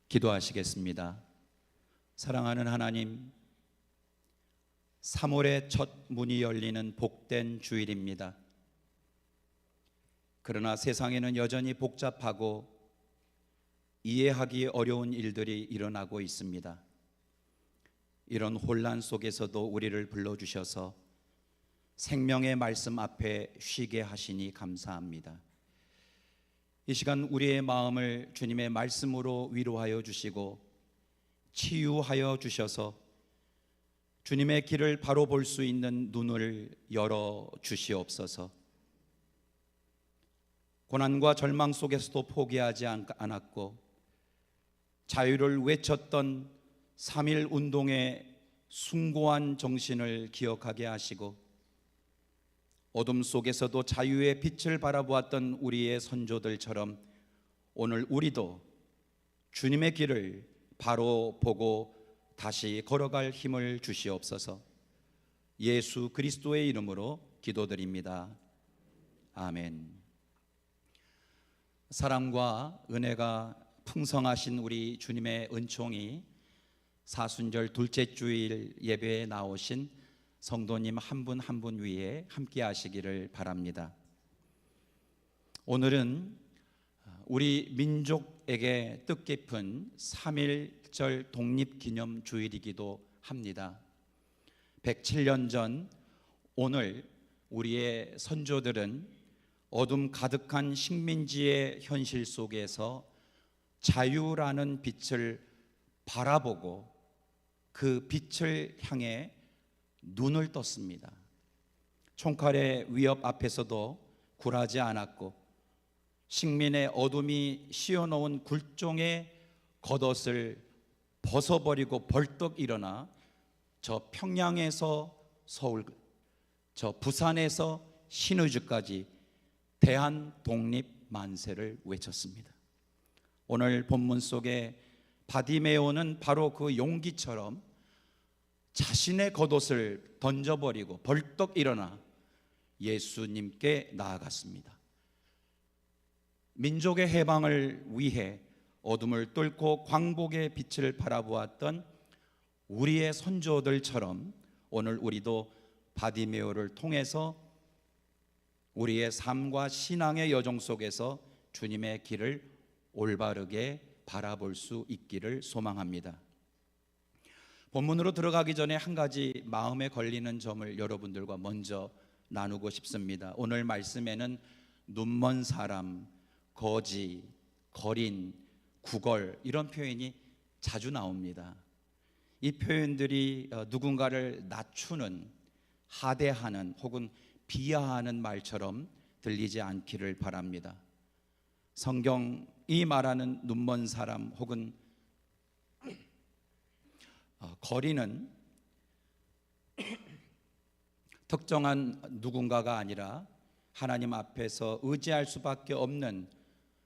기도하시겠습니다. 사랑하는 하나님, 3월의 첫 문이 열리는 복된 주일입니다. 그러나 세상에는 여전히 복잡하고 이해하기 어려운 일들이 일어나고 있습니다. 이런 혼란 속에서도 우리를 불러주셔서 생명의 말씀 앞에 쉬게 하시니 감사합니다. 이 시간 우리의 마음을 주님의 말씀으로 위로하여 주시고 치유하여 주셔서 주님의 길을 바로 볼 수 있는 눈을 열어 주시옵소서. 고난과 절망 속에서도 포기하지 않았고 자유를 외쳤던 3.1 운동의 숭고한 정신을 기억하게 하시고 어둠 속에서도 자유의 빛을 바라보았던 우리의 선조들처럼 오늘 우리도 주님의 길을 바로 보고 다시 걸어갈 힘을 주시옵소서. 예수 그리스도의 이름으로 기도드립니다. 아멘. 사랑과 은혜가 풍성하신 우리 주님의 은총이 사순절 둘째 주일 예배에 나오신 성도님 한 분 한 분 위에 함께 하시기를 바랍니다. 오늘은 우리 민족에게 뜻깊은 3.1절 독립기념 주일이기도 합니다. 107년 전 오늘 우리의 선조들은 어둠 가득한 식민지의 현실 속에서 자유라는 빛을 바라보고 그 빛을 향해 눈을 떴습니다. 총칼의 위협 앞에서도 굴하지 않았고 식민의 어둠이 씌워놓은 굴종의 겉옷을 벗어버리고 벌떡 일어나 저 평양에서 서울, 저 부산에서 신의주까지 대한 독립 만세를 외쳤습니다. 오늘 본문 속에 바디메오는 바로 그 용기처럼 자신의 겉옷을 던져버리고 벌떡 일어나 예수님께 나아갔습니다. 민족의 해방을 위해 어둠을 뚫고 광복의 빛을 바라보았던 우리의 선조들처럼 오늘 우리도 바디메오를 통해서 우리의 삶과 신앙의 여정 속에서 주님의 길을 올바르게 바라볼 수 있기를 소망합니다. 본문으로 들어가기 전에 한 가지 마음에 걸리는 점을 여러분들과 먼저 나누고 싶습니다. 오늘 말씀에는 눈먼 사람, 거지, 거린, 구걸 이런 표현이 자주 나옵니다. 이 표현들이 누군가를 낮추는, 하대하는 혹은 비하하는 말처럼 들리지 않기를 바랍니다. 성경이 말하는 눈먼 사람 혹은 거리는 특정한 누군가가 아니라 하나님 앞에서 의지할 수밖에 없는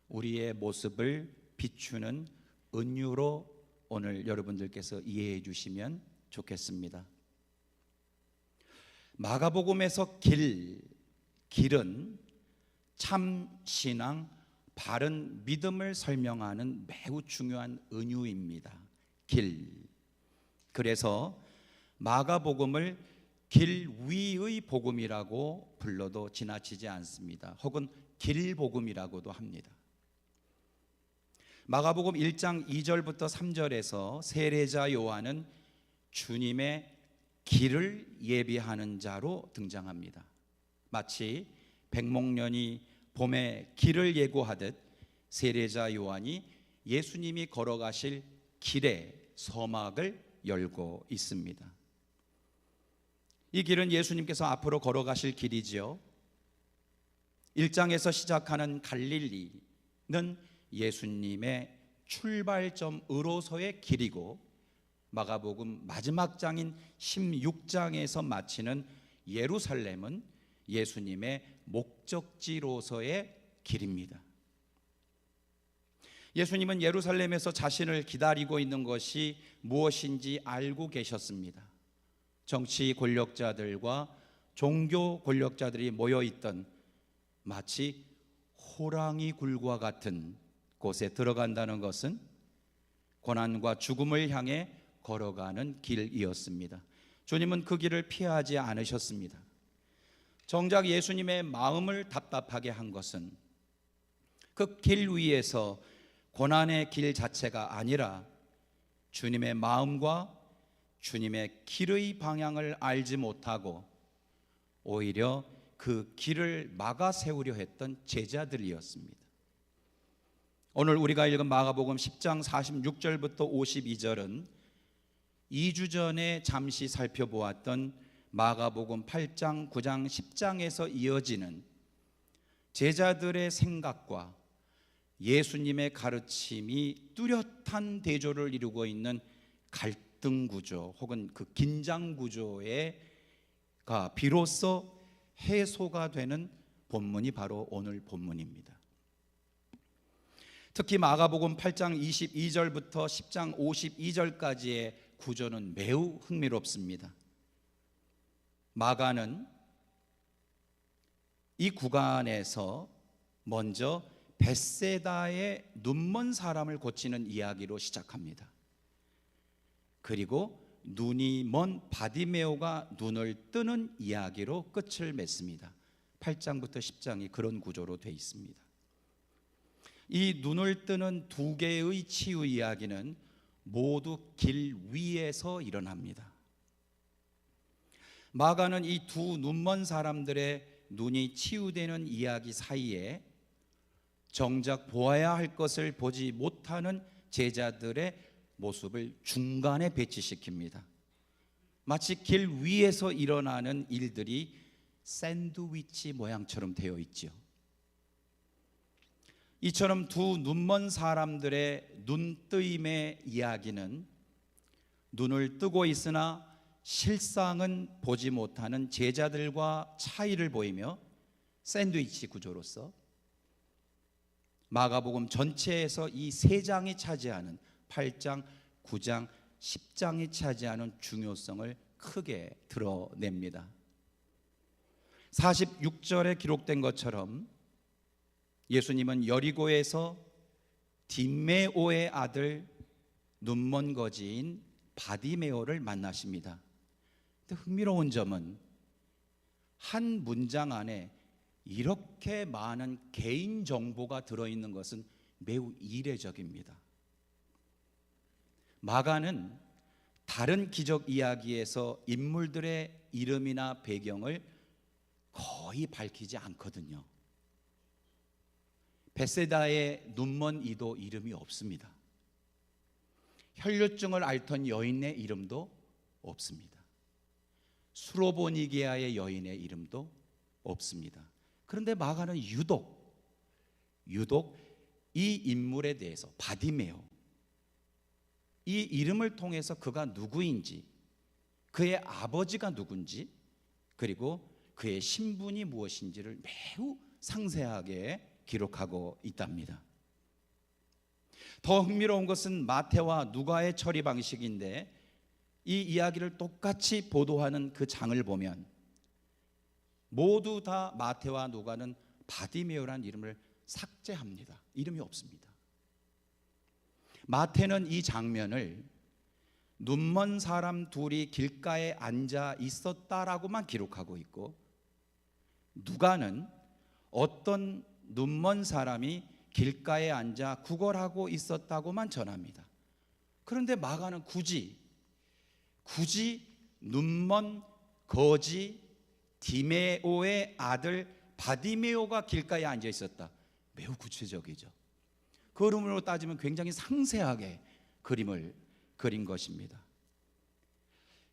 우리의 모습을 비추는 은유로 오늘 여러분들께서 이해해 주시면 좋겠습니다. 마가복음에서 길은 참 신앙, 바른 믿음을 설명하는 매우 중요한 은유입니다. 그래서 마가복음을 길 위의 복음이라고 불러도 지나치지 않습니다. 혹은 길복음이라고도 합니다. 마가복음 1장 2절부터 3절에서 세례자 요한은 주님의 길을 예비하는 자로 등장합니다. 마치 백목련이 봄에 길을 예고하듯 세례자 요한이 예수님이 걸어가실 길의 서막을 열고 있습니다. 이 길은 예수님께서 앞으로 걸어가실 길이지요. 1장에서 시작하는 갈릴리는 예수님의 출발점으로서의 길이고 마가복음 마지막 장인 16장에서 마치는 예루살렘은 예수님의 목적지로서의 길입니다. 예수님은 예루살렘에서 자신을 기다리고 있는 것이 무엇인지 알고 계셨습니다. 정치 권력자들과 종교 권력자들이 모여있던 마치 호랑이 굴과 같은 곳에 들어간다는 것은 고난과 죽음을 향해 걸어가는 길이었습니다. 주님은 그 길을 피하지 않으셨습니다. 정작 예수님의 마음을 답답하게 한 것은 그 길 위에서 고난의 길 자체가 아니라 주님의 마음과 주님의 길의 방향을 알지 못하고 오히려 그 길을 막아 세우려 했던 제자들이었습니다. 오늘 우리가 읽은 마가복음 10장 46절부터 52절은 2주 전에 잠시 살펴보았던 마가복음 8장, 9장, 10장에서 이어지는 제자들의 생각과 예수님의 가르침이 뚜렷한 대조를 이루고 있는 갈등 구조 혹은 그 긴장 구조가 비로소 해소가 되는 본문이 바로 오늘 본문입니다. 특히 마가복음 8장 22절부터 10장 52절까지의 구조는 매우 흥미롭습니다. 마가는 이 구간에서 먼저 벳세다의 눈먼 사람을 고치는 이야기로 시작합니다. 그리고 눈이 먼 바디메오가 눈을 뜨는 이야기로 끝을 맺습니다. 8장부터 10장이 그런 구조로 되어 있습니다. 이 눈을 뜨는 두 개의 치유 이야기는 모두 길 위에서 일어납니다. 마가는 이 두 눈먼 사람들의 눈이 치유되는 이야기 사이에 정작 보아야 할 것을 보지 못하는 제자들의 모습을 중간에 배치시킵니다. 마치 길 위에서 일어나는 일들이 샌드위치 모양처럼 되어 있죠. 이처럼 두 눈먼 사람들의 눈뜨임의 이야기는 눈을 뜨고 있으나 실상은 보지 못하는 제자들과 차이를 보이며 샌드위치 구조로서 마가복음 전체에서 이 세 장이 차지하는 8장, 9장, 10장이 차지하는 중요성을 크게 드러냅니다. 46절에 기록된 것처럼 예수님은 여리고에서 딥메오의 아들 눈먼 거지인 바디메오를 만나십니다. 근데 흥미로운 점은 한 문장 안에 이렇게 많은 개인 정보가 들어있는 것은 매우 이례적입니다. 마가는 다른 기적 이야기에서 인물들의 이름이나 배경을 거의 밝히지 않거든요. 벳세다의 눈먼 이도 이름이 없습니다. 혈류증을 앓던 여인의 이름도 없습니다. 수로보니게아의 여인의 이름도 없습니다. 그런데 마가는 유독 이 인물에 대해서 바디메오, 이 이름을 통해서 그가 누구인지, 그의 아버지가 누군지, 그리고 그의 신분이 무엇인지를 매우 상세하게 기록하고 있답니다. 더 흥미로운 것은 마태와 누가의 처리 방식인데 이 이야기를 똑같이 보도하는 그 장을 보면 모두 다 마태와 누가는 바디메오라는 이름을 삭제합니다. 이름이 없습니다. 마태는 이 장면을 눈먼 사람 둘이 길가에 앉아 있었다라고만 기록하고 있고, 누가는 어떤 눈먼 사람이 길가에 앉아 구걸하고 있었다고만 전합니다. 그런데 마가는 굳이 눈먼 거지 디메오의 아들 바디메오가 길가에 앉아 있었다. 매우 구체적이죠. 그림으로 따지면 굉장히 상세하게 그림을 그린 것입니다.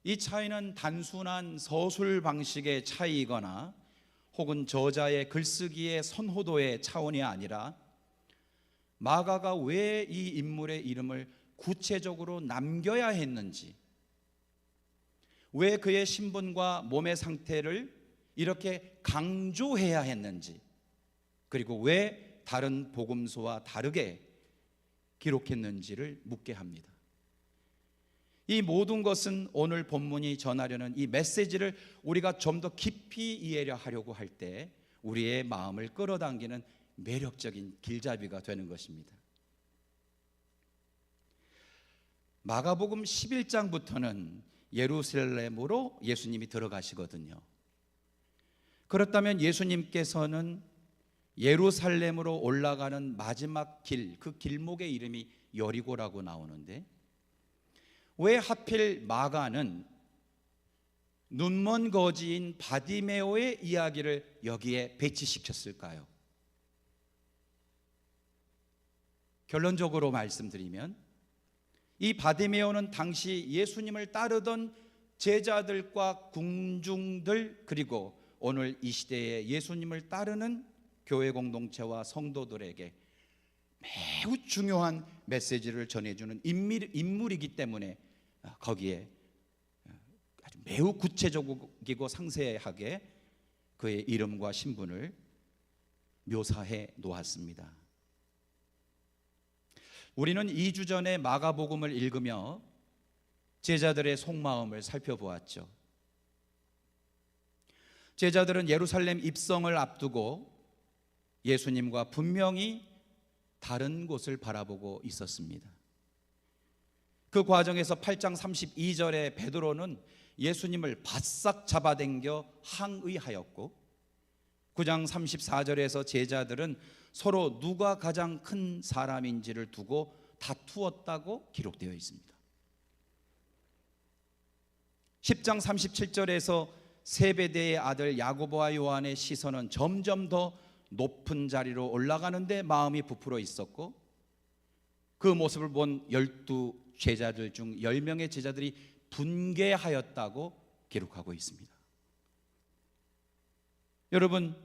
이 차이는 단순한 서술 방식의 차이이거나 혹은 저자의 글쓰기의 선호도의 차원이 아니라 마가가 왜 이 인물의 이름을 구체적으로 남겨야 했는지, 왜 그의 신분과 몸의 상태를 이렇게 강조해야 했는지, 그리고 왜 다른 복음서와 다르게 기록했는지를 묻게 합니다. 이 모든 것은 오늘 본문이 전하려는 이 메시지를 우리가 좀 더 깊이 이해를 하려고 할 때 우리의 마음을 끌어당기는 매력적인 길잡이가 되는 것입니다. 마가복음 11장부터는 예루살렘으로 예수님이 들어가시거든요. 그렇다면 예수님께서는 예루살렘으로 올라가는 마지막 길, 그 길목의 이름이 여리고라고 나오는데 왜 하필 마가는 눈먼 거지인 바디메오의 이야기를 여기에 배치시켰을까요? 결론적으로 말씀드리면 이 바디메오는 당시 예수님을 따르던 제자들과 군중들, 그리고 오늘 이 시대에 예수님을 따르는 교회 공동체와 성도들에게 매우 중요한 메시지를 전해주는 인물이기 때문에 거기에 아주 매우 구체적이고 상세하게 그의 이름과 신분을 묘사해 놓았습니다. 우리는 2주 전에 마가복음을 읽으며 제자들의 속마음을 살펴보았죠. 제자들은 예루살렘 입성을 앞두고 예수님과 분명히 다른 곳을 바라보고 있었습니다. 그 과정에서 8장 32절에 베드로는 예수님을 바싹 잡아당겨 항의하였고 9장 34절에서 제자들은 서로 누가 가장 큰 사람인지를 두고 다투었다고 기록되어 있습니다. 10장 37절에서 세베대의 아들 야고보와 요한의 시선은 점점 더 높은 자리로 올라가는데 마음이 부풀어 있었고 그 모습을 본 12 제자들 중 10명의 제자들이 분개하였다고 기록하고 있습니다. 여러분,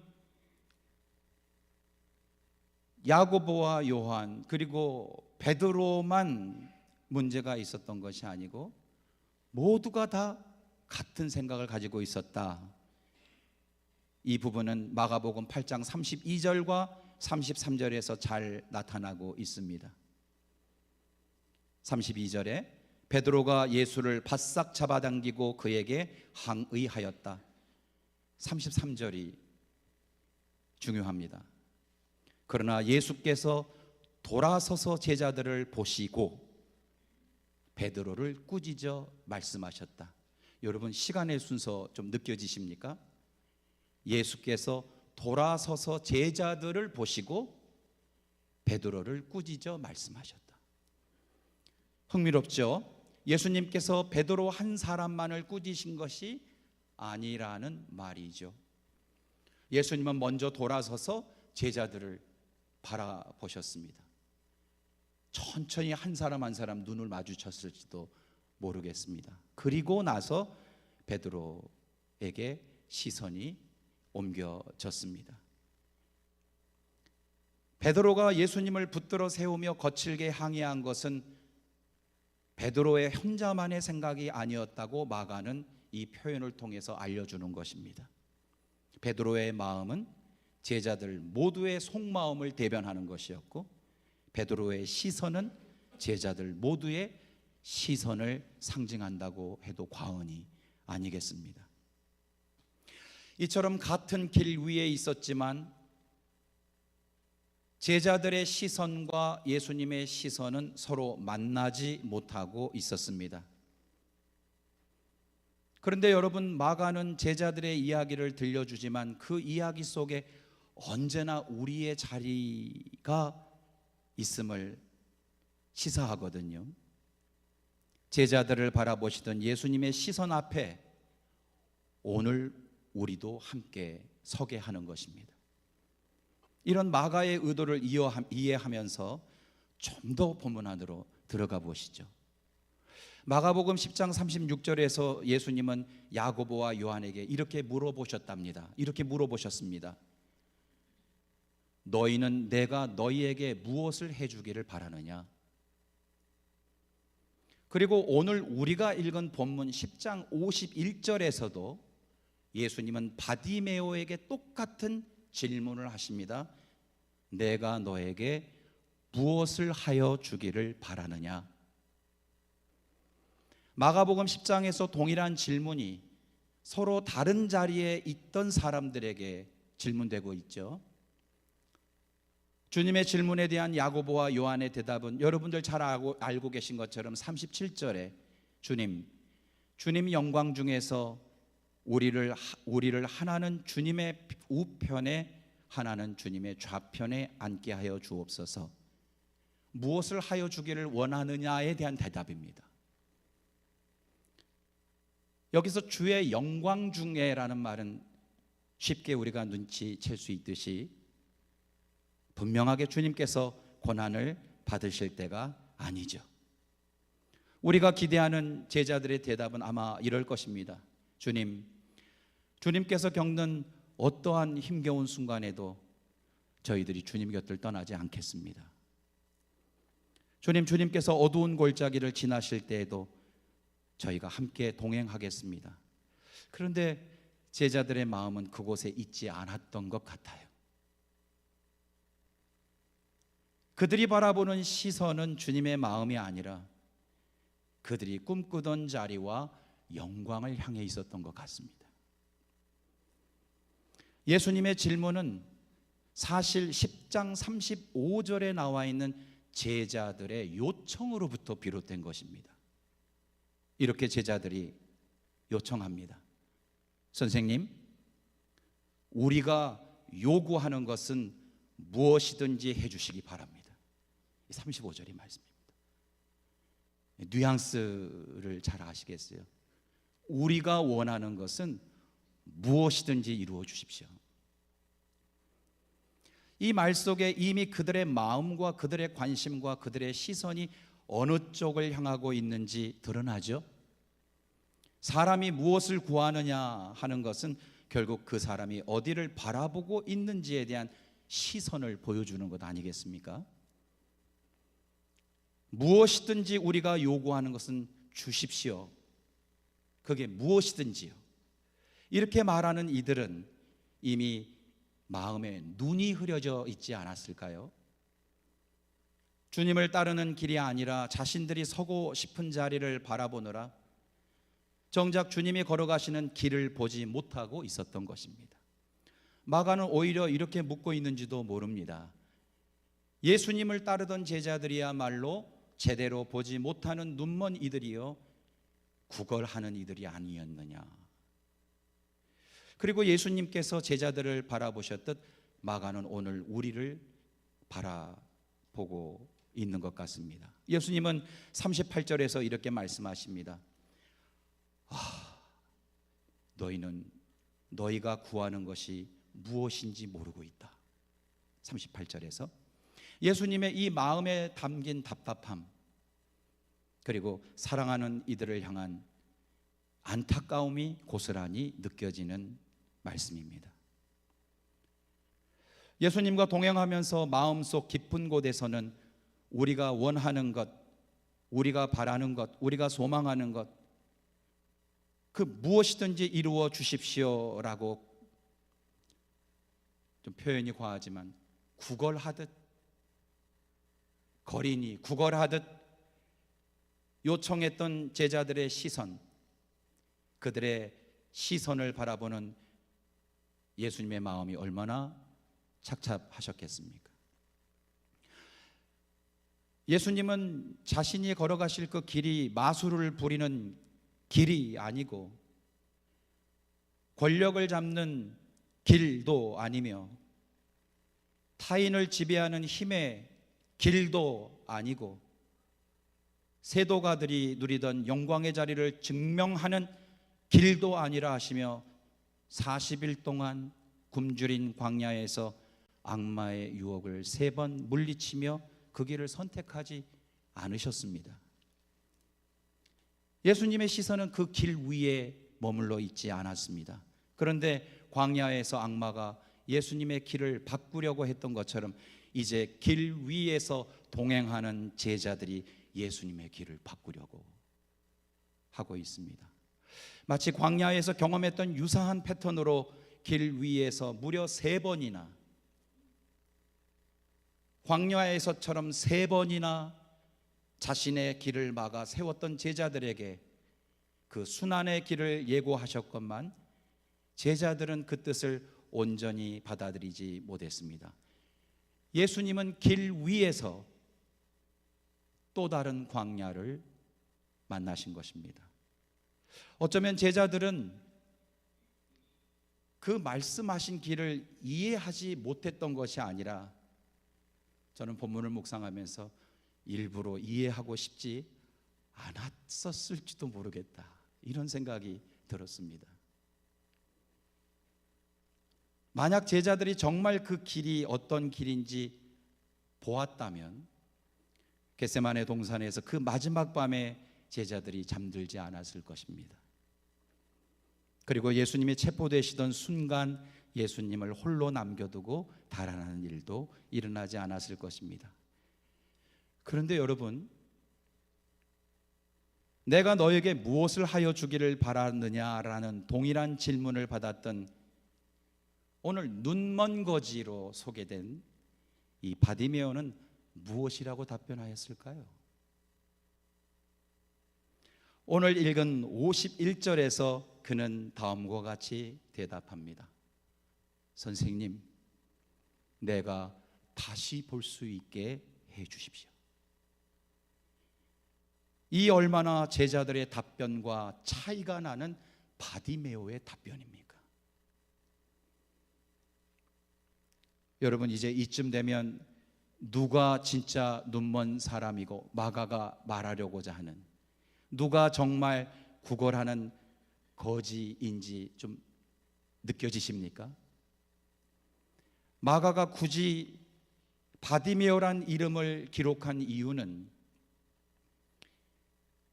야고보와 요한 그리고 베드로만 문제가 있었던 것이 아니고 모두가 다 같은 생각을 가지고 있었다. 이 부분은 마가복음 8장 32절과 33절에서 잘 나타나고 있습니다. 32절에 베드로가 예수를 바싹 잡아당기고 그에게 항의하였다. 33절이 중요합니다. 그러나 예수께서 돌아서서 제자들을 보시고 베드로를 꾸짖어 말씀하셨다. 여러분, 시간의 순서 좀 느껴지십니까? 예수께서 돌아서서 제자들을 보시고 베드로를 꾸짖어 말씀하셨다. 흥미롭죠? 예수님께서 베드로 한 사람만을 꾸짖으신 것이 아니라는 말이죠. 예수님은 먼저 돌아서서 제자들을 바라보셨습니다. 천천히 한 사람 한 사람 눈을 마주쳤을지도 모르겠습니다. 그리고 나서 베드로에게 시선이 옮겨졌습니다. 베드로가 예수님을 붙들어 세우며 거칠게 항의한 것은 베드로의 혼자만의 생각이 아니었다고 마가는 이 표현을 통해서 알려주는 것입니다. 베드로의 마음은 제자들 모두의 속마음을 대변하는 것이었고 베드로의 시선은 제자들 모두의 시선을 상징한다고 해도 과언이 아니겠습니다. 이처럼 같은 길 위에 있었지만 제자들의 시선과 예수님의 시선은 서로 만나지 못하고 있었습니다. 그런데 여러분, 마가는 제자들의 이야기를 들려주지만 그 이야기 속에 언제나 우리의 자리가 있음을 시사하거든요. 제자들을 바라보시던 예수님의 시선 앞에 오늘 우리도 함께 서게 하는 것입니다. 이런 마가의 의도를 이해하면서 좀 더 본문 안으로 들어가 보시죠. 마가복음 10장 36절에서 예수님은 야고보와 요한에게 이렇게 물어보셨답니다. 이렇게 물어보셨습니다. 너희는 내가 너희에게 무엇을 해주기를 바라느냐? 그리고 오늘 우리가 읽은 본문 10장 51절에서도 예수님은 바디메오에게 똑같은 질문을 하십니다. 내가 너에게 무엇을 하여 주기를 바라느냐? 마가복음 10장에서 동일한 질문이 서로 다른 자리에 있던 사람들에게 질문되고 있죠. 주님의 질문에 대한 야고보와 요한의 대답은 여러분들 잘 알고 계신 것처럼 37절에 주님 영광 중에서 우리를 하나는 주님의 우편에 하나는 주님의 좌편에 앉게 하여 주옵소서. 무엇을 하여 주기를 원하느냐에 대한 대답입니다. 여기서 주의 영광 중에라는 말은 쉽게 우리가 눈치챌 수 있듯이 분명하게 주님께서 고난을 받으실 때가 아니죠. 우리가 기대하는 제자들의 대답은 아마 이럴 것입니다. 주님께서 겪는 어떠한 힘겨운 순간에도 저희들이 주님 곁을 떠나지 않겠습니다. 주님께서 어두운 골짜기를 지나실 때에도 저희가 함께 동행하겠습니다. 그런데 제자들의 마음은 그곳에 있지 않았던 것 같아요. 그들이 바라보는 시선은 주님의 마음이 아니라 그들이 꿈꾸던 자리와 영광을 향해 있었던 것 같습니다. 예수님의 질문은 사실 10장 35절에 나와 있는 제자들의 요청으로부터 비롯된 것입니다. 이렇게 제자들이 요청합니다. 선생님, 우리가 요구하는 것은 무엇이든지 해주시기 바랍니다. 35절의 말씀입니다. 뉘앙스를 잘 아시겠어요? 우리가 원하는 것은 무엇이든지 이루어 주십시오. 이 말 속에 이미 그들의 마음과 그들의 관심과 그들의 시선이 어느 쪽을 향하고 있는지 드러나죠. 사람이 무엇을 구하느냐 하는 것은 결국 그 사람이 어디를 바라보고 있는지에 대한 시선을 보여주는 것 아니겠습니까? 무엇이든지 우리가 요구하는 것은 주십시오. 그게 무엇이든지요. 이렇게 말하는 이들은 이미 마음에 눈이 흐려져 있지 않았을까요? 주님을 따르는 길이 아니라 자신들이 서고 싶은 자리를 바라보느라 정작 주님이 걸어가시는 길을 보지 못하고 있었던 것입니다. 마가는 오히려 이렇게 묻고 있는지도 모릅니다. 예수님을 따르던 제자들이야말로 제대로 보지 못하는 눈먼 이들이요 구걸하는 이들이 아니었느냐. 그리고 예수님께서 제자들을 바라보셨듯 마가는 오늘 우리를 바라보고 있는 것 같습니다. 예수님은 38절에서 이렇게 말씀하십니다. 너희는 너희가 구하는 것이 무엇인지 모르고 있다. 38절에서 예수님의 이 마음에 담긴 답답함, 그리고 사랑하는 이들을 향한 안타까움이 고스란히 느껴지는 말씀입니다. 예수님과 동행하면서 마음속 깊은 곳에서는 우리가 원하는 것, 우리가 바라는 것, 우리가 소망하는 것, 그 무엇이든지 이루어 주십시오라고 좀 표현이 과하지만 구걸하듯, 거린이 구걸하듯 요청했던 제자들의 시선, 그들의 시선을 바라보는 예수님의 마음이 얼마나 착잡하셨겠습니까? 예수님은 자신이 걸어가실 그 길이 마술을 부리는 길이 아니고 권력을 잡는 길도 아니며 타인을 지배하는 힘의 길도 아니고 세도가들이 누리던 영광의 자리를 증명하는 길도 아니라 하시며 40일 동안 굶주린 광야에서 악마의 유혹을 3번 물리치며 그 길을 선택하지 않으셨습니다. 예수님의 시선은 그 길 위에 머물러 있지 않았습니다. 그런데 광야에서 악마가 예수님의 길을 바꾸려고 했던 것처럼 이제 길 위에서 동행하는 제자들이 예수님의 길을 바꾸려고 하고 있습니다. 마치 광야에서 경험했던 유사한 패턴으로 길 위에서 무려 3번이나, 광야에서처럼 3번이나 자신의 길을 막아 세웠던 제자들에게 그 순환의 길을 예고하셨건만 제자들은 그 뜻을 온전히 받아들이지 못했습니다. 예수님은 길 위에서 또 다른 광야를 만나신 것입니다. 어쩌면 제자들은 그 말씀하신 길을 이해하지 못했던 것이 아니라, 저는 본문을 묵상하면서 일부러 이해하고 싶지 않았었을지도 모르겠다, 이런 생각이 들었습니다. 만약 제자들이 정말 그 길이 어떤 길인지 보았다면 겟세마네 동산에서 그 마지막 밤에 제자들이 잠들지 않았을 것입니다. 그리고 예수님이 체포되시던 순간 예수님을 홀로 남겨두고 달아나는 일도 일어나지 않았을 것입니다. 그런데 여러분, 내가 너에게 무엇을 하여 주기를 바랐느냐라는 동일한 질문을 받았던 오늘 눈먼 거지로 소개된 이 바디메오는 무엇이라고 답변하였을까요? 오늘 읽은 51절에서 그는 다음과 같이 대답합니다. 선생님, 내가 다시 볼 수 있게 해 주십시오. 이 얼마나 제자들의 답변과 차이가 나는 바디메오의 답변입니까? 여러분, 이제 이쯤 되면 누가 진짜 눈먼 사람이고 마가가 말하려고자 하는, 누가 정말 구걸하는 거지인지 좀 느껴지십니까? 마가가 굳이 바디메오란 이름을 기록한 이유는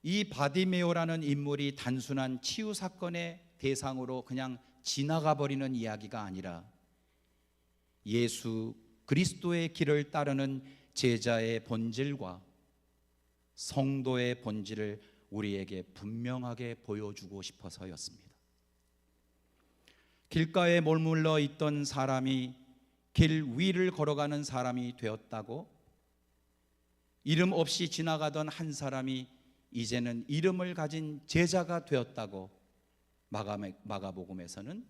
이 바디메오라는 인물이 단순한 치유 사건의 대상으로 그냥 지나가 버리는 이야기가 아니라 예수 그리스도의 길을 따르는 제자의 본질과 성도의 본질을 우리에게 분명하게 보여주고 싶어서였습니다. 길가에 머물러 있던 사람이 길 위를 걸어가는 사람이 되었다고, 이름 없이 지나가던 한 사람이 이제는 이름을 가진 제자가 되었다고 마가복음에서는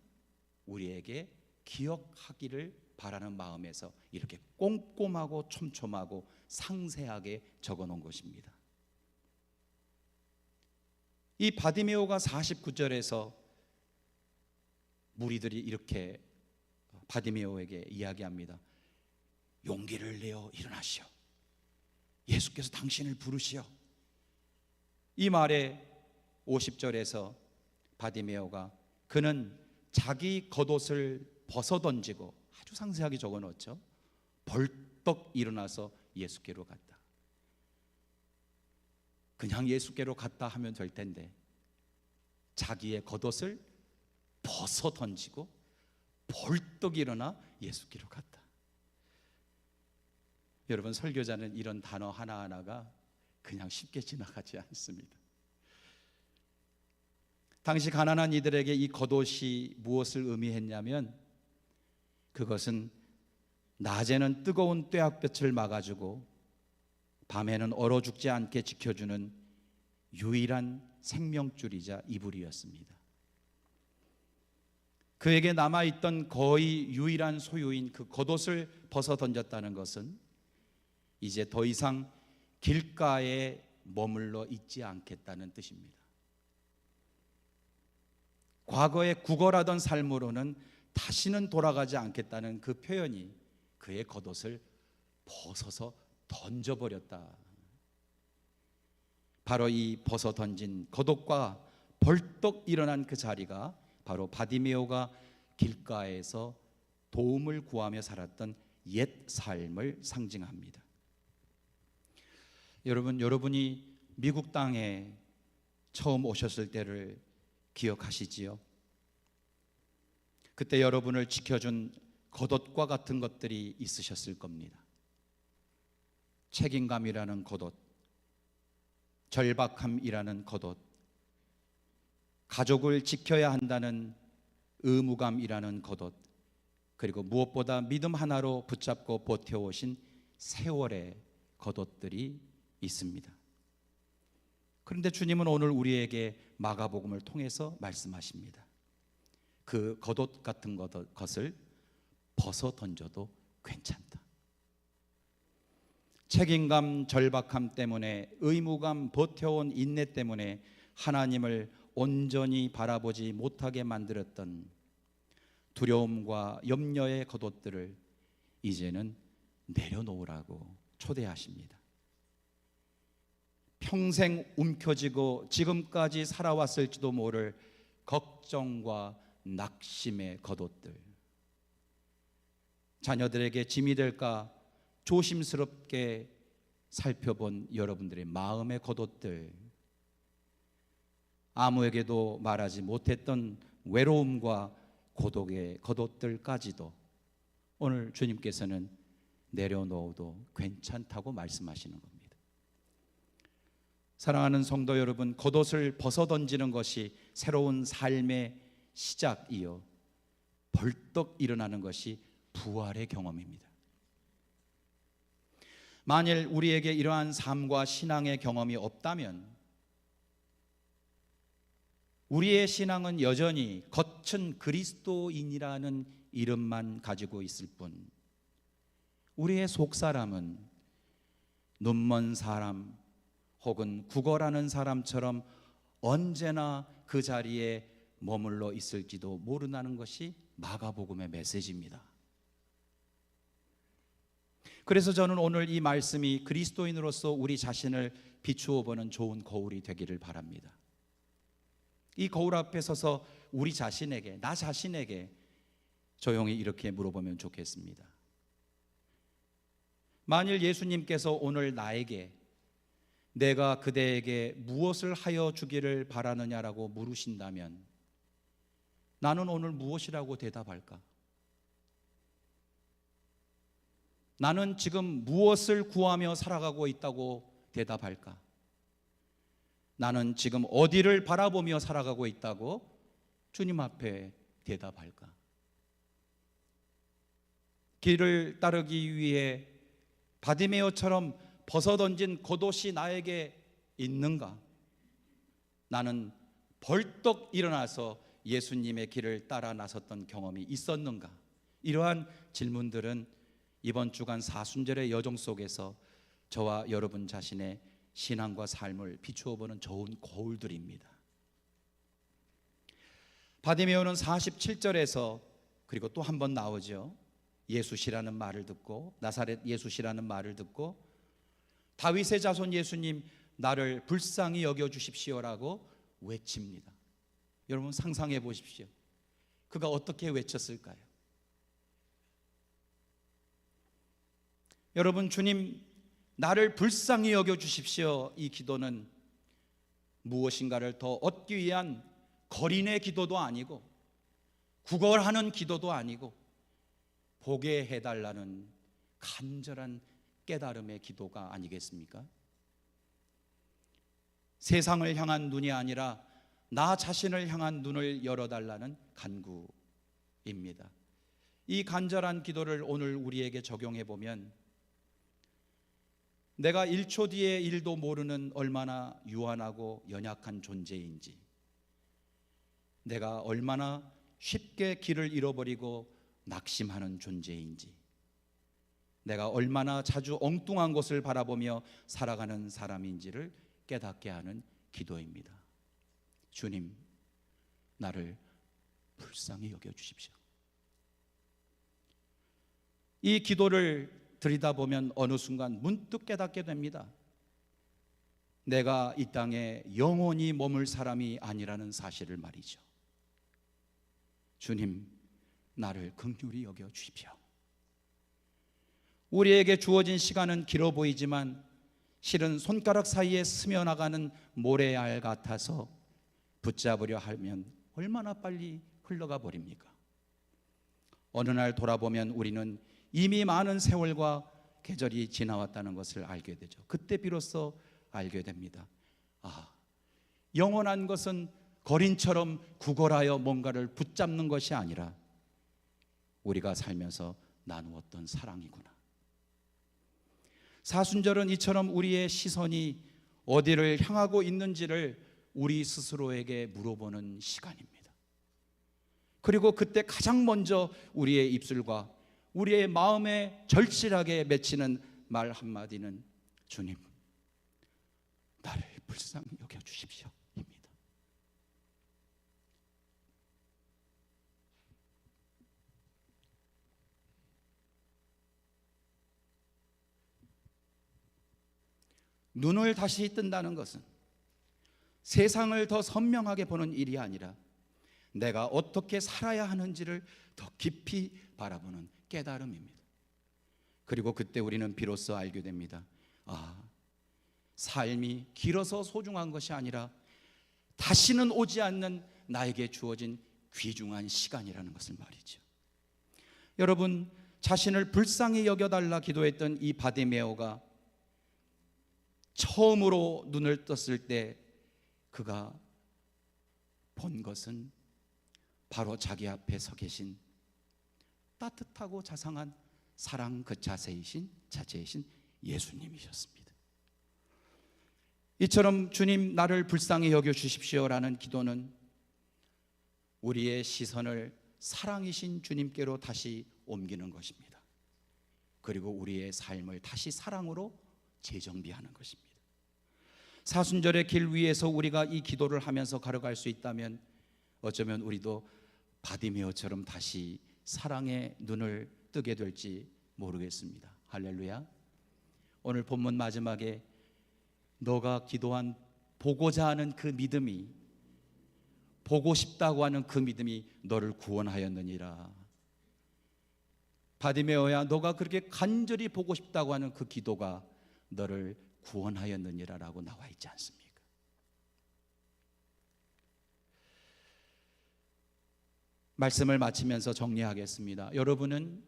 우리에게 기억하기를 바라는 마음에서 이렇게 꼼꼼하고 촘촘하고 상세하게 적어놓은 것입니다. 이 바디메오가 49절에서 무리들이 이렇게 바디메오에게 이야기합니다. 용기를 내어 일어나시오. 예수께서 당신을 부르시오. 이 말에 50절에서 바디메오가 그는 자기 겉옷을 벗어던지고, 아주 상세하게 적어놓죠. 벌떡 일어나서 예수께로 갔다. 그냥 예수께로 갔다 하면 될 텐데 자기의 겉옷을 벗어던지고 벌떡 일어나 예수께로 갔다. 여러분, 설교자는 이런 단어 하나하나가 그냥 쉽게 지나가지 않습니다. 당시 가난한 이들에게 이 겉옷이 무엇을 의미했냐면, 그것은 낮에는 뜨거운 뙤약볕을 막아주고 밤에는 얼어 죽지 않게 지켜주는 유일한 생명줄이자 이불이었습니다. 그에게 남아있던 거의 유일한 소유인 그 겉옷을 벗어 던졌다는 것은 이제 더 이상 길가에 머물러 있지 않겠다는 뜻입니다. 과거에 구걸하던 삶으로는 다시는 돌아가지 않겠다는 그 표현이 그의 겉옷을 벗어서 던져버렸다. 바로 이 벗어 던진 겉옷과 벌떡 일어난 그 자리가 바로 바디메오가 길가에서 도움을 구하며 살았던 옛 삶을 상징합니다. 여러분이 미국 땅에 처음 오셨을 때를 기억하시지요? 그때 여러분을 지켜준 겉옷과 같은 것들이 있으셨을 겁니다. 책임감이라는 겉옷, 절박함이라는 겉옷, 가족을 지켜야 한다는 의무감이라는 겉옷, 그리고 무엇보다 믿음 하나로 붙잡고 버텨오신 세월의 겉옷들이 있습니다. 그런데 주님은 오늘 우리에게 마가복음을 통해서 말씀하십니다. 그 겉옷 같은 것을 벗어 던져도 괜찮다. 책임감, 절박함 때문에, 의무감, 버텨온 인내 때문에 하나님을 온전히 바라보지 못하게 만들었던 두려움과 염려의 겉옷들을 이제는 내려놓으라고 초대하십니다. 평생 움켜쥐고 지금까지 살아왔을지도 모를 걱정과 낙심의 겉옷들, 자녀들에게 짐이 될까 조심스럽게 살펴본 여러분들의 마음의 겉옷들, 아무에게도 말하지 못했던 외로움과 고독의 겉옷들까지도 오늘 주님께서는 내려놓아도 괜찮다고 말씀하시는 겁니다. 사랑하는 성도 여러분, 겉옷을 벗어던지는 것이 새로운 삶의 시작이요, 벌떡 일어나는 것이 부활의 경험입니다. 만일 우리에게 이러한 삶과 신앙의 경험이 없다면 우리의 신앙은 여전히 겉은 그리스도인이라는 이름만 가지고 있을 뿐, 우리의 속사람은 눈먼 사람 혹은 구걸하는 사람처럼 언제나 그 자리에 머물러 있을지도 모른다는 것이 마가복음의 메시지입니다. 그래서 저는 오늘 이 말씀이 그리스도인으로서 우리 자신을 비추어 보는 좋은 거울이 되기를 바랍니다. 이 거울 앞에 서서 우리 자신에게, 나 자신에게 조용히 이렇게 물어보면 좋겠습니다. 만일 예수님께서 오늘 나에게 내가 그대에게 무엇을 하여 주기를 바라느냐라고 물으신다면 나는 오늘 무엇이라고 대답할까? 나는 지금 무엇을 구하며 살아가고 있다고 대답할까? 나는 지금 어디를 바라보며 살아가고 있다고 주님 앞에 대답할까? 길을 따르기 위해 바디메오처럼 벗어던진 겉옷이 나에게 있는가? 나는 벌떡 일어나서 예수님의 길을 따라 나섰던 경험이 있었는가? 이러한 질문들은 이번 주간 사순절의 여정 속에서 저와 여러분 자신의 신앙과 삶을 비추어 보는 좋은 거울들입니다. 바디메오는 47절에서 그리고 또 한 번 나오죠. 예수시라는 말을 듣고, 나사렛 예수시라는 말을 듣고 다윗의 자손 예수님, 나를 불쌍히 여겨 주십시오라고 외칩니다. 여러분 상상해 보십시오. 그가 어떻게 외쳤을까요? 여러분, 주님 나를 불쌍히 여겨 주십시오, 이 기도는 무엇인가를 더 얻기 위한 거린의 기도도 아니고 구걸하는 기도도 아니고 보게 해달라는 간절한 깨달음의 기도가 아니겠습니까? 세상을 향한 눈이 아니라 나 자신을 향한 눈을 열어달라는 간구입니다. 이 간절한 기도를 오늘 우리에게 적용해 보면 내가 1초 뒤의 일도 모르는 얼마나 유한하고 연약한 존재인지, 내가 얼마나 쉽게 길을 잃어버리고 낙심하는 존재인지, 내가 얼마나 자주 엉뚱한 곳을 바라보며 살아가는 사람인지를 깨닫게 하는 기도입니다. 주님, 나를 불쌍히 여겨주십시오. 이 기도를 들이다보면 어느 순간 문득 깨닫게 됩니다. 내가 이 땅에 영원히 머물 사람이 아니라는 사실을 말이죠. 주님, 나를 긍휼히 여겨주십시오. 우리에게 주어진 시간은 길어 보이지만 실은 손가락 사이에 스며나가는 모래알 같아서 붙잡으려 하면 얼마나 빨리 흘러가 버립니까? 어느 날 돌아보면 우리는 이미 많은 세월과 계절이 지나왔다는 것을 알게 되죠. 그때 비로소 알게 됩니다. 영원한 것은 거린처럼 구걸하여 뭔가를 붙잡는 것이 아니라 우리가 살면서 나누었던 사랑이구나. 사순절은 이처럼 우리의 시선이 어디를 향하고 있는지를 우리 스스로에게 물어보는 시간입니다. 그리고 그때 가장 먼저 우리의 입술과 우리의 마음에 절실하게 맺히는 말 한마디는 주님, 나를 불쌍히 여겨주십시오 입니다. 눈을 다시 뜬다는 것은 세상을 더 선명하게 보는 일이 아니라 내가 어떻게 살아야 하는지를 더 깊이 바라보는 깨달음입니다. 그리고 그때 우리는 비로소 알게 됩니다. 삶이 길어서 소중한 것이 아니라 다시는 오지 않는 나에게 주어진 귀중한 시간이라는 것을 말이죠. 여러분, 자신을 불쌍히 여겨달라 기도했던 이 바디메오가 처음으로 눈을 떴을 때 그가 본 것은 바로 자기 앞에 서 계신 따뜻하고 자상한 사랑 그 자체이신 예수님이셨습니다. 이처럼 주님, 나를 불쌍히 여겨주십시오라는 기도는 우리의 시선을 사랑이신 주님께로 다시 옮기는 것입니다. 그리고 우리의 삶을 다시 사랑으로 재정비하는 것입니다. 사순절의 길 위에서 우리가 이 기도를 하면서 걸어갈 수 있다면 어쩌면 우리도 바디메오처럼 다시 사랑의 눈을 뜨게 될지 모르겠습니다. 할렐루야. 오늘 본문 마지막에 너가 기도한 보고자 하는 그 믿음이, 보고 싶다고 하는 그 믿음이 너를 구원하였느니라. 바디메오야, 너가 그렇게 간절히 보고 싶다고 하는 그 기도가 너를 구원하였느니라 라고 나와 있지 않습니까? 말씀을 마치면서 정리하겠습니다. 여러분은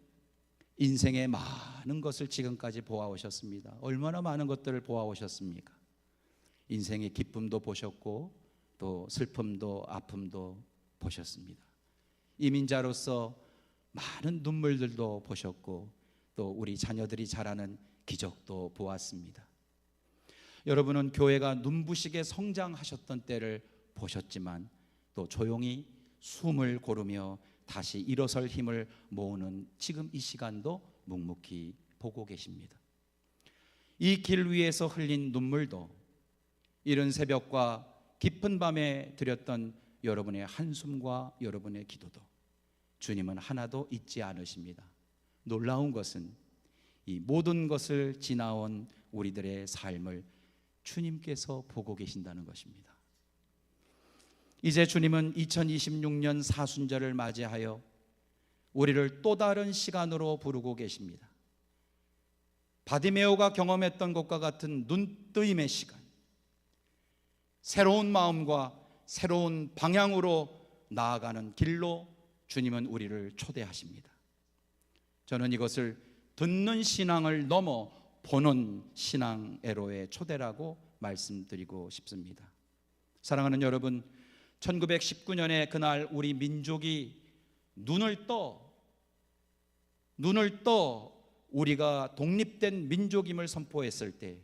인생의 많은 것을 지금까지 보아오셨습니다. 얼마나 많은 것들을 보아오셨습니까? 인생의 기쁨도 보셨고 또 슬픔도 아픔도 보셨습니다. 이민자로서 많은 눈물들도 보셨고 또 우리 자녀들이 자라는 기적도 보았습니다. 여러분은 교회가 눈부시게 성장하셨던 때를 보셨지만 또 조용히 숨을 고르며 다시 일어설 힘을 모으는 지금 이 시간도 묵묵히 보고 계십니다. 이 길 위에서 흘린 눈물도 이른 새벽과 깊은 밤에 드렸던 여러분의 한숨과 여러분의 기도도 주님은 하나도 잊지 않으십니다. 놀라운 것은 이 모든 것을 지나온 우리들의 삶을 주님께서 보고 계신다는 것입니다. 이제 주님은 2026년 사순절을 맞이하여 우리를 또 다른 시간으로 부르고 계십니다. 바디메오가 경험했던 것과 같은 눈뜨임의 시간, 새로운 마음과 새로운 방향으로 나아가는 길로 주님은 우리를 초대하십니다. 저는 이것을 듣는 신앙을 넘어 보는 신앙애로의 초대라고 말씀드리고 싶습니다. 사랑하는 여러분, 1919년에 그날 우리 민족이 눈을 떠 우리가 독립된 민족임을 선포했을 때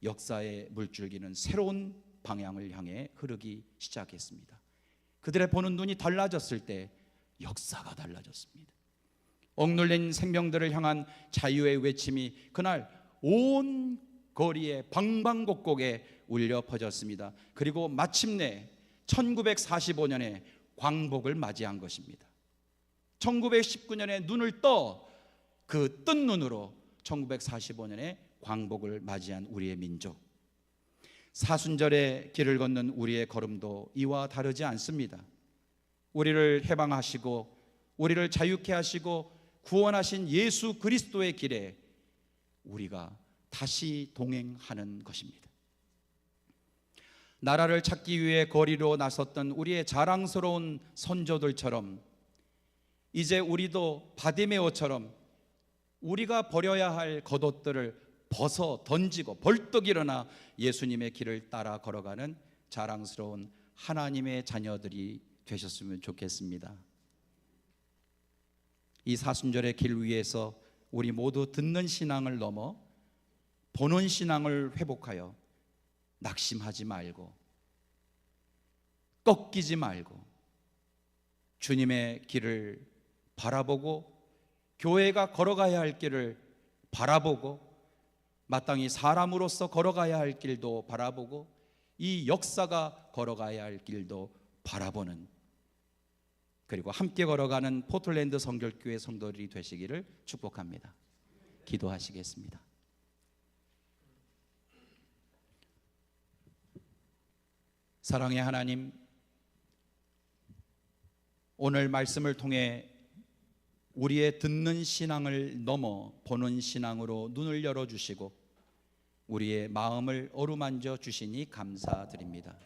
역사의 물줄기는 새로운 방향을 향해 흐르기 시작했습니다. 그들의 보는 눈이 달라졌을 때 역사가 달라졌습니다. 억눌린 생명들을 향한 자유의 외침이 그날 온 거리에 방방곡곡에 울려 퍼졌습니다. 그리고 마침내 1945년에 광복을 맞이한 것입니다. 1919년에 눈을 떠 그 뜬 눈으로 1945년에 광복을 맞이한 우리의 민족, 사순절의 길을 걷는 우리의 걸음도 이와 다르지 않습니다. 우리를 해방하시고 우리를 자유케 하시고 구원하신 예수 그리스도의 길에 우리가 다시 동행하는 것입니다. 나라를 찾기 위해 거리로 나섰던 우리의 자랑스러운 선조들처럼 이제 우리도 바디메오처럼 우리가 버려야 할 겉옷들을 벗어 던지고 벌떡 일어나 예수님의 길을 따라 걸어가는 자랑스러운 하나님의 자녀들이 되셨으면 좋겠습니다. 이 사순절의 길 위에서 우리 모두 듣는 신앙을 넘어 보는 신앙을 회복하여 낙심하지 말고 꺾이지 말고 주님의 길을 바라보고 교회가 걸어가야 할 길을 바라보고 마땅히 사람으로서 걸어가야 할 길도 바라보고 이 역사가 걸어가야 할 길도 바라보는, 그리고 함께 걸어가는 포틀랜드 성결교회 성도들이 되시기를 축복합니다. 기도하시겠습니다. 사랑의 하나님, 오늘 말씀을 통해 우리의 듣는 신앙을 넘어 보는 신앙으로 눈을 열어주시고 우리의 마음을 어루만져 주시니 감사드립니다.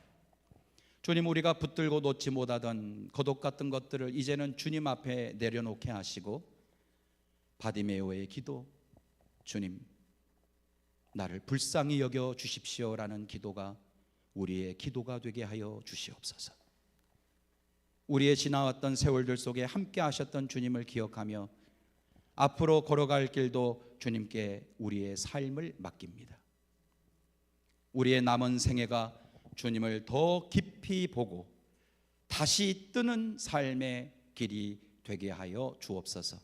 주님, 우리가 붙들고 놓지 못하던 거독 같은 것들을 이제는 주님 앞에 내려놓게 하시고 바디메오의 기도, 주님 나를 불쌍히 여겨 주십시오라는 기도가 우리의 기도가 되게 하여 주시옵소서. 우리의 지나왔던 세월들 속에 함께 하셨던 주님을 기억하며 앞으로 걸어갈 길도 주님께 우리의 삶을 맡깁니다. 우리의 남은 생애가 주님을 더 깊이 보고 다시 뜨는 삶의 길이 되게 하여 주옵소서.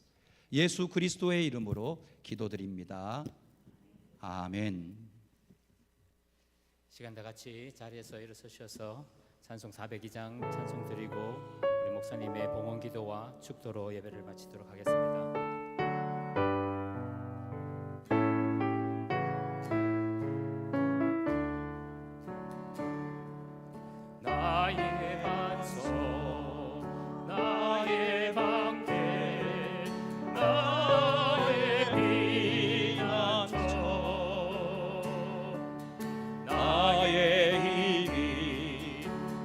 예수 그리스도의 이름으로 기도드립니다. 아멘. 시간 다 같이 자리에서 일어서셔서 찬송 402장 찬송 드리고 우리 목사님의 봉헌 기도와 축도로 예배를 마치도록 하겠습니다. 나의 반석, 나의 방패, 나의 피난처, 나의 힘이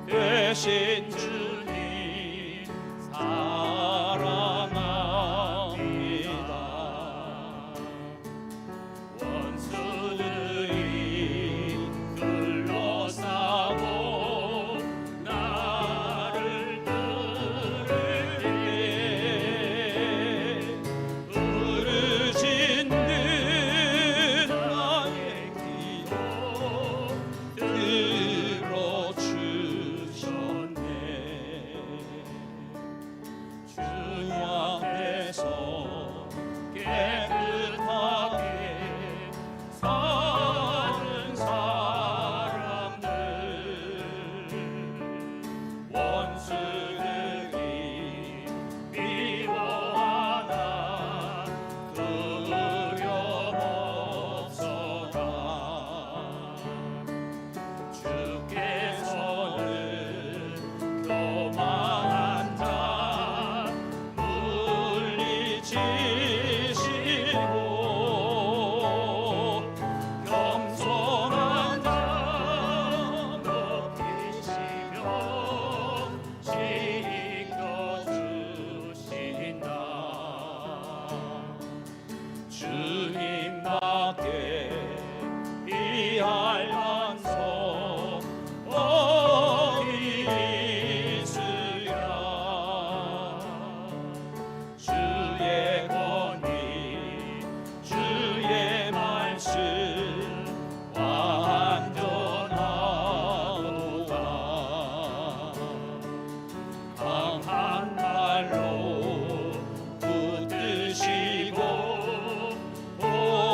되신 주님 사랑합니다. 원수들이 둘러싸고 나를 부를 때 부르짖는 나의 기도 들어주셨네. 주 앞에서 깨끗하게 사는 사람들, 원수들이 미워하나 두려움 없어라. 주께서는 교만한 자 물리치시고 겸손한 자 높이시며 지켜주신다. 주님밖에 피할 반석 어디 있으랴. 주의 권위, 주의 말씀 완전하도다. 강한 발로 붙드시고 보호하시며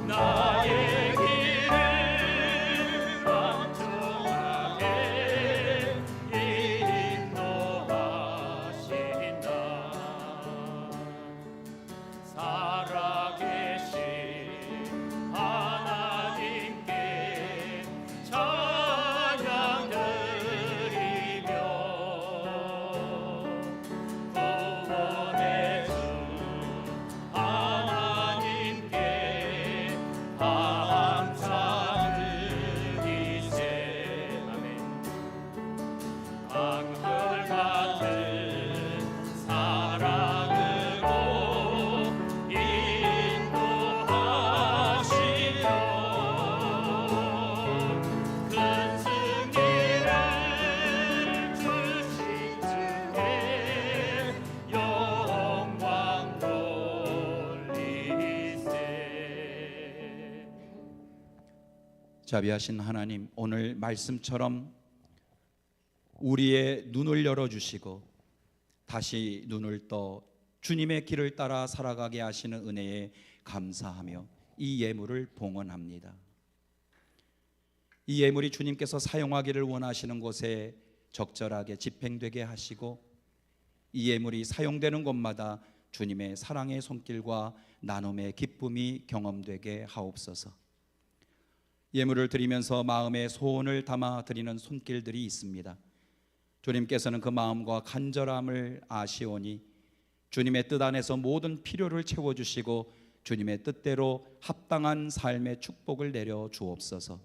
나의 길을 안전하게 인도하신다. 살아계신 하나님께 찬양 드리며 구원의 주 하나님께 감사드리세. 아멘. 강물 같은 사랑으로 인도하시며 큰 승리를 주신 주께 영광 돌리세. 자비하신 하나님, 오늘 말씀처럼 우리의 눈을 열어주시고 다시 눈을 떠 주님의 길을 따라 살아가게 하시는 은혜에 감사하며 이 예물을 봉헌합니다. 이 예물이 주님께서 사용하기를 원하시는 곳에 적절하게 집행되게 하시고 이 예물이 사용되는 곳마다 주님의 사랑의 손길과 나눔의 기쁨이 경험되게 하옵소서. 예물을 드리면서 마음의 소원을 담아 드리는 손길들이 있습니다. 주님께서는 그 마음과 간절함을 아시오니 주님의 뜻 안에서 모든 필요를 채워주시고 주님의 뜻대로 합당한 삶의 축복을 내려 주옵소서.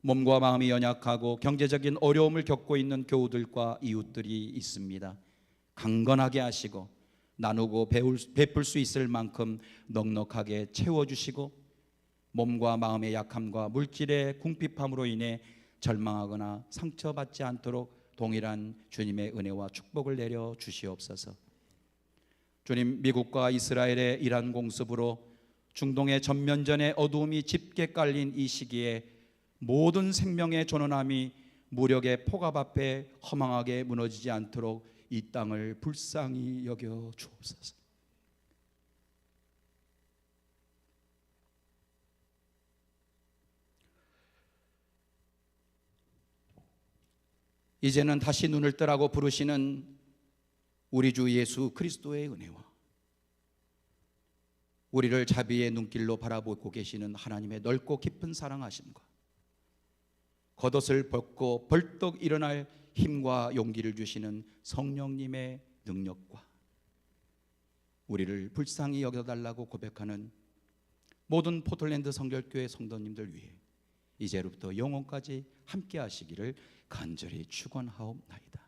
몸과 마음이 연약하고 경제적인 어려움을 겪고 있는 교우들과 이웃들이 있습니다. 강건하게 하시고 나누고 베풀 수 있을 만큼 넉넉하게 채워주시고 몸과 마음의 약함과 물질의 궁핍함으로 인해 절망하거나 상처받지 않도록 동일한 주님의 은혜와 축복을 내려 주시옵소서. 주님, 미국과 이스라엘의 이란 공습으로 중동의 전면전의 어두움이 짙게 깔린 이 시기에 모든 생명의 존엄함이 무력의 폭압 앞에 허망하게 무너지지 않도록 이 땅을 불쌍히 여겨 주옵소서. 이제는 다시 눈을 뜨라고 부르시는 우리 주 예수 그리스도의 은혜와 우리를 자비의 눈길로 바라보고 계시는 하나님의 넓고 깊은 사랑하심과 겉옷을 벗고 벌떡 일어날 힘과 용기를 주시는 성령님의 능력과 우리를 불쌍히 여겨달라고 고백하는 모든 포틀랜드 성결교회 성도님들 위해 이제로부터 영원까지 함께 하시기를 간절히 축원하옵나이다.